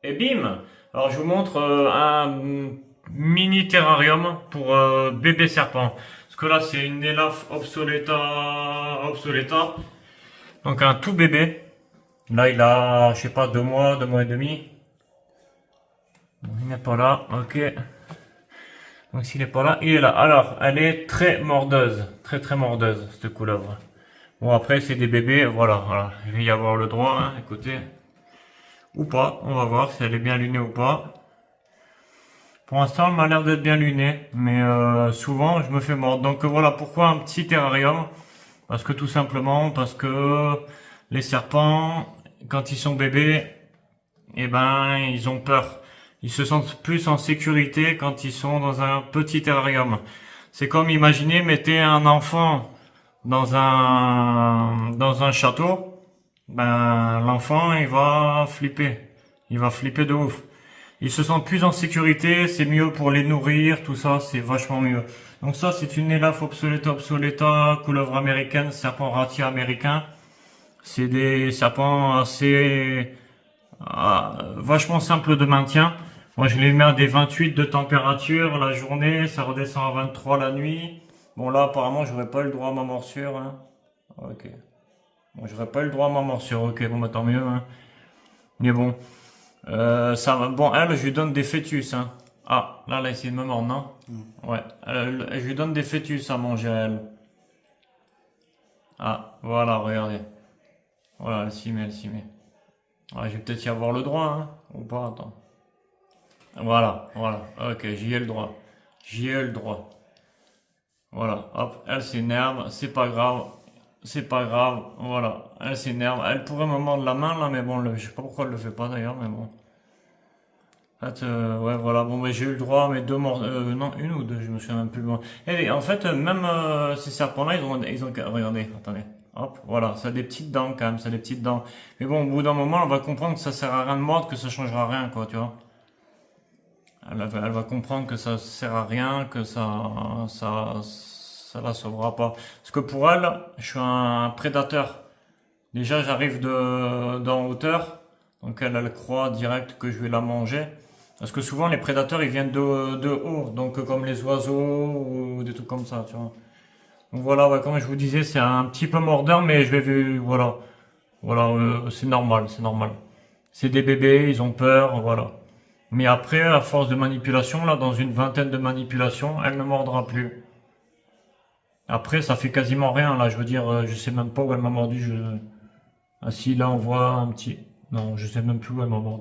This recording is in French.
Et bim! Alors je vous montre un mini terrarium pour bébé serpent. Parce que là c'est une Elaphe obsoleta. Donc un tout bébé. Là il a, je sais pas, 2 mois, 2 mois et demi. Il n'est pas là, ok. Donc s'il n'est pas là, il est là. Alors, elle est très mordeuse. Très très mordeuse, cette couleuvre. Bon après c'est des bébés, voilà. Il va y avoir le droit, hein, écoutez. Ou pas, on va voir si elle est bien lunée ou pas. Pour l'instant, elle m'a l'air d'être bien lunée, mais souvent je me fais mordre. Donc voilà pourquoi un petit terrarium. Parce que tout simplement, parce que les serpents, quand ils sont bébés, eh ben ils ont peur. Ils se sentent plus en sécurité quand ils sont dans un petit terrarium. C'est comme imaginez, mettez un enfant dans un château, ben l'enfant il va flipper de ouf. Ils se sentent plus en sécurité, c'est mieux pour les nourrir, tout ça, c'est vachement mieux. Donc ça, c'est une Elaphe obsoleta, couleuvre américaine, serpent ratier américain. C'est des serpents assez vachement simples de maintien. Moi, je les mets à des 28 de température la journée, ça redescend à 23 la nuit. Bon là, apparemment, j'aurais pas eu le droit à ma morsure. Hein. Ok. Bon, j'aurais pas eu le droit à ma morsure. Ok, bon, bah tant mieux. Hein. Mais bon. Ça va. Bon, elle, je lui donne des fœtus. Hein. Ah, là, elle a essayé de me mordre, non? Ouais. Je lui donne des fœtus à manger à elle. Ah, voilà, regardez. Voilà, elle s'y met, elle s'y met. Ouais, je vais peut-être y avoir le droit, hein. Ou pas, attends. Voilà. Ok, j'y ai le droit. J'y ai le droit. Voilà, hop, elle s'énerve, c'est pas grave. C'est pas grave, voilà. Elle s'énerve. Elle pourrait me mordre la main là, mais bon, je sais pas pourquoi elle le fait pas d'ailleurs, mais bon. En fait, ouais, voilà. Bon, mais j'ai eu le droit à mes deux morts. Non, une ou deux, je me souviens même plus. Bon. Et en fait, même ces serpents-là, regardez, attendez. Hop, voilà, ça a des petites dents quand même, ça a des petites dents. Mais bon, au bout d'un moment, on va comprendre que ça sert à rien de mordre, que ça changera rien, quoi, tu vois. Elle va comprendre que ça sert à rien, que ça la sauvera pas. Parce que pour elle, je suis un prédateur. Déjà, j'arrive d'en hauteur, donc elle croit direct que je vais la manger. Parce que souvent, les prédateurs, ils viennent de haut, donc comme les oiseaux ou des trucs comme ça, tu vois. Donc voilà, ouais, comme je vous disais, c'est un petit peu mordeur, mais voilà, c'est normal, c'est normal. C'est des bébés, ils ont peur, voilà. Mais après, à force de manipulation, là, dans une vingtaine de manipulations, elle ne mordra plus. Après, ça fait quasiment rien, là, je veux dire, je sais même pas où elle m'a mordu. Ah si, là, on voit un petit... Non, je sais même plus où elle m'a mordu.